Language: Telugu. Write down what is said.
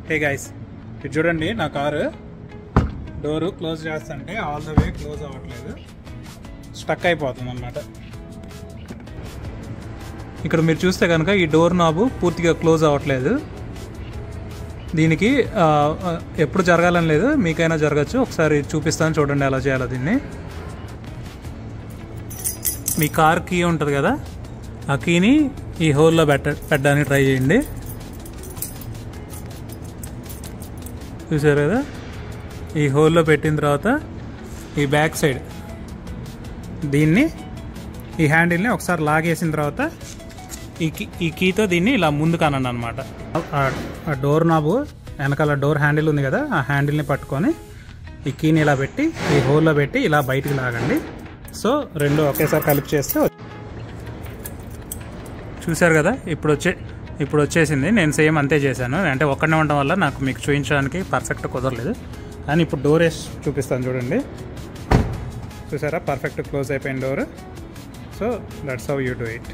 హే గైస్, ఇది చూడండి నా కారు డోరు క్లోజ్ చేస్తుంటే ఆల్ ద వే క్లోజ్ అవ్వట్లేదు, స్టక్ అయిపోతుంది అన్నమాట. ఇక్కడ మీరు చూస్తే కనుక ఈ డోర్ నాబు పూర్తిగా క్లోజ్ అవ్వట్లేదు. దీనికి ఎప్పుడు జరగాలని లేదు, మీకైనా జరగచ్చు. ఒకసారి చూపిస్తాను చూడండి ఎలా చేయాలో దీన్ని. మీ కార్ కీ ఉంటుంది కదా, ఆ కీని ఈ హోల్లో పెట్టడానికి ట్రై చేయండి. చూసారు కదా, ఈ హోల్లో పెట్టిన తర్వాత ఈ బ్యాక్ సైడ్ దీన్ని ఈ హ్యాండిల్ని ఒకసారి లాగేసిన తర్వాత ఈ కీతో దీన్ని ఇలా ముందుకు అనండి అనమాట. ఆ డోర్ నాబు వెనకాల డోర్ హ్యాండిల్ ఉంది కదా, ఆ హ్యాండిల్ని పట్టుకొని ఈ కీని ఇలా పెట్టి ఈ హోల్లో పెట్టి ఇలా బయటికి లాగండి. సో రెండు ఒకేసారి కలిపి చేస్తే చూసారు కదా, ఇప్పుడు వచ్చేసింది. నేను సేమ్ అంతే చేశాను, అంటే ఒక్కడనే ఉండడం వల్ల నాకు మీకు చూపించడానికి పర్ఫెక్ట్ కుదరలేదు. కానీ ఇప్పుడు డోర్ వేసి చూపిస్తాను చూడండి. చూసారా, పర్ఫెక్ట్ క్లోజ్ అయిపోయిన door. So that's how you do it.